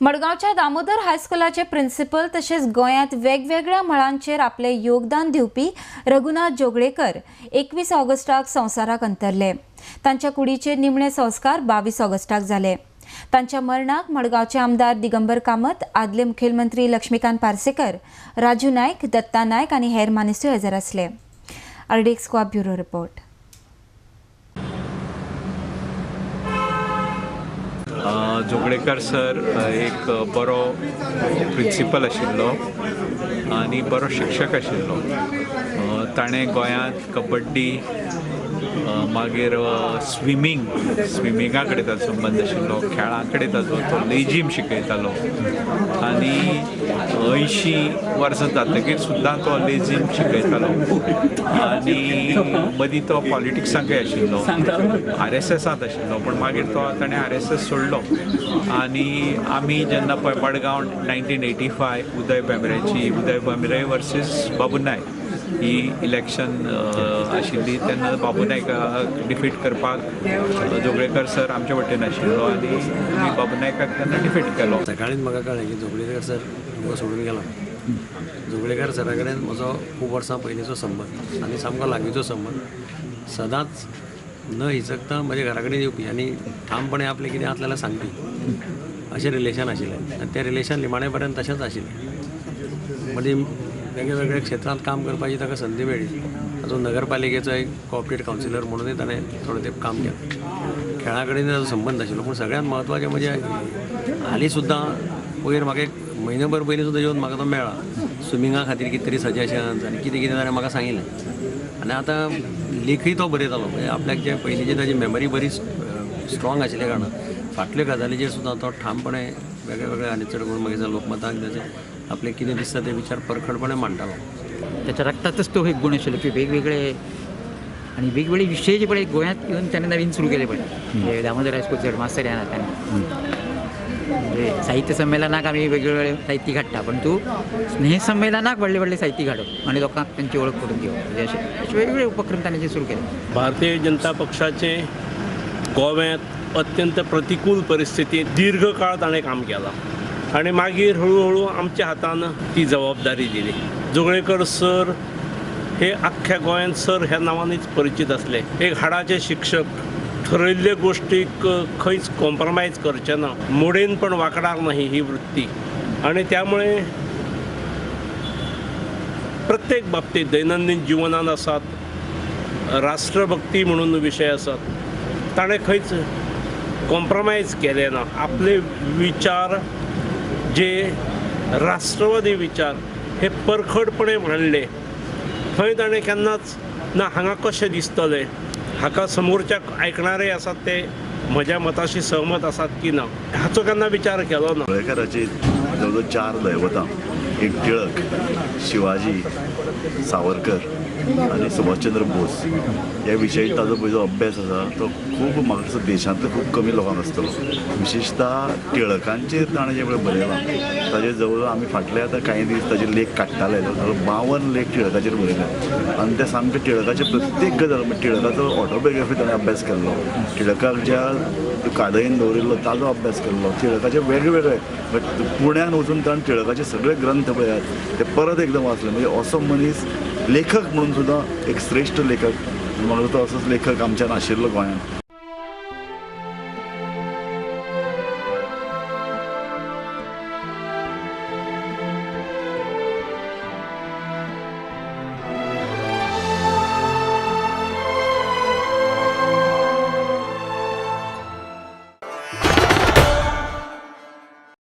मडगावच्या Damodar हायस्कुलाचे principal तसेच गोंयांत वेगवेगळ्या मळांचेर आपले योगदान दिवपी रघुनाथ जोगळेकर 21 ऑगस्टाक संवसाराक अंतरले। तांच्या कुडीचे निमणे संस्कार 22 ऑगस्टाक जाले। तांच्या मरणाक मडगावचे आमदार दिगंबर कामत, आदले मुखेलमंत्री लक्ष्मीकांत पार्सेकर, राजू नायक, दत्ता नायक आणि हेर मानेस्तू हजर आसले। अर्डेक स्क्वाब ब्युरो रिपोर्ट। जोगळेकर सर एक बरो प्रिन्सिपल आशिल्लो आनी बरो शिक्षक आशिल्लो। ताणें गोंयांत कबड्डी मागीर स्विमिंगा कडेन ताचो संबंद आशिल्लो, खेळां कडेन ताचो तो लेजीम शिकयतालो आनी 80 वर्सां जातकीर सुद्दां तो लेजीम शिकयतालो। आनी मदीं तो पॉलिटिक्सांकय आशिल्लो, RSSांत आशिल्लो, पण मागीर तो ताणें RSS सोडलो आनी आमी जेन्ना पळय मडगांव 1985 उदय भेंब्रेची वर्सीस बाबू नायक ही इलेक्शन आशिल्ली, तेन्ना बाबू नायकाक डिफीट करपाक जोगळेकर सर आमचे वटेन आशिल्लो आनी आमी बाबू नायकाक तेन्ना डिफीट केलो। सकाळीच म्हाका कळ्ळें की जोगळेकर सर म्हाका सोडून गेलो। जोगळेकर सरा कडेन म्हजो खूब वर्सां पयलींचो संबंद आनी सामको लागींचो संबंद। सदांच न हिचकता म्हज्या घरा कडेन येवपी आनी ठामपणे आपलें कितें आसलें जाल्यार सांगपी अशें रिलेशन आशिल्लें आनी तें रिलेशन निमाणे पर्यंत तशेंच आशिल्लें। मदीं वेगवेगळ्या क्षेत्रांत काम करपाची ताका संदी मेळ्ळी। ताजो नगरपालिकेचो एक कोऑपरेट कावन्सिलर म्हणूनय ताणें थोडें तेंप काम केलें। खेळा कडेन ताजो संबंद आशिल्लो, पूण सगळ्यांत म्हत्वाचें म्हणजे हालीं सुद्दां पयर म्हाका एक म्हयनोभर पयलीं सुद्दां येवन म्हाका तो मेळ्ळा। स्विमिंगा खातीर कितें तरी सजेशन्स आनी कितें कितें ताणें म्हाका सांगिल्लें। आनी आतां लेखय तो बरयतालो, म्हणजे आपल्याक जे पयलींची ताजी मेमरी बरी स्ट्रॉंग आशिल्ल्या कारणान फाटल्यो गजालीचेर सुद्दां तो ठामपणे वेगळे आनी चड करून मागीर लोकमताक ताचे आपले कितें दिसता ते विचार परखडपणे मांडटालो। त्याच्या रक्तातच तो एक गुण आशिल्लो की वेगवेगळे आणि वेगवेगळे विषय जे पळय गोंयांत येवन त्याने नवीन सुरू केले पळय दामोदर हायस्कूल हेडमास्तर ह्या नात्यान। म्हणजे साहित्य संमेलनाक आमी वेगवेगळे साहित्य काडटा, पण तूं स्नेह संमेलनाक व्हडले व्हडले साहित्य काडप आनी लोकांक तांची वळख करून दिवप, म्हणजे असे वेगवेगळे उपक्रम ताणें जे सुरू केले। भारतीय जनता पक्षाचे गोव्यात अत्यंत प्रतिकूल परिस्थितीत दीर्घ काळ ताणें काम केलां आणि मागीर हळूहळू आमच्या हातान ती जबाबदारी दिली। जोगळेकर सर हे अख्ख्या गोंयांत सर ह्या नांवानच परिचित आसले। एक हाडाचे शिक्षक, ठरयल्ले गोष्टीक खंयच कॉम्प्रोमायज करचे ना, मोडेन पण वाकणार नाही ही वृत्ती। आणि त्यामुळे प्रत्येक बाबतीत दैनंदिन जीवनात आसात, राष्ट्रभक्ती म्हणून विषय आसात, ताणें खंयच कॉम्प्रोमायज केले ना। आपले विचार जे राष्ट्रवादी विचार हे परखडपणे मांडले। थंय ताणें केन्नाच ना हांगा कशें दिसतलें, हाका समोरच्याक आयकणारे आसात ते म्हज्या मताशी सहमत आसात की ना, हाचो केन्ना विचार केलो ना। जोगळेकराची जवळ 4 दैवतां, एक टिळक, शिवाजी, सावरकर आणि सुभाषचंद्र बोस ह्या विशयी ताजो जो अभ्यास आसा तो खूब म्हाका दिसता देशांतल्या खूब कमी लोकांक आसतलो। विशेषतः टिळकांचेर ताणें जे पळय बरयलां ताजे जवळ आमी फाटले आतां कांय दीस ताजे लेख काडटाले, 52 लेख टिळकाचेर बरयले आनी ते सामके टिळकाचे प्रत्येक गजाल, टिळकाचो ऑटोबायोग्राफी ताणें अभ्यास केल्लो, टिळकाक ज्या कादयेन दवरिल्लो ताजो अभ्यास केल्लो, टिळकाचे वेगवेगळे पुण्यान वचून ताणें टिळकाचे सगळे ग्रंथ पळयात ते परत एकदम वाचले। म्हणजे असो मनीस लेखक म्हणून सुद्दां एक श्रेश्ठ लेखक, म्हाका तो असोच लेखक आमच्यान आशिल्लो गोंयांत।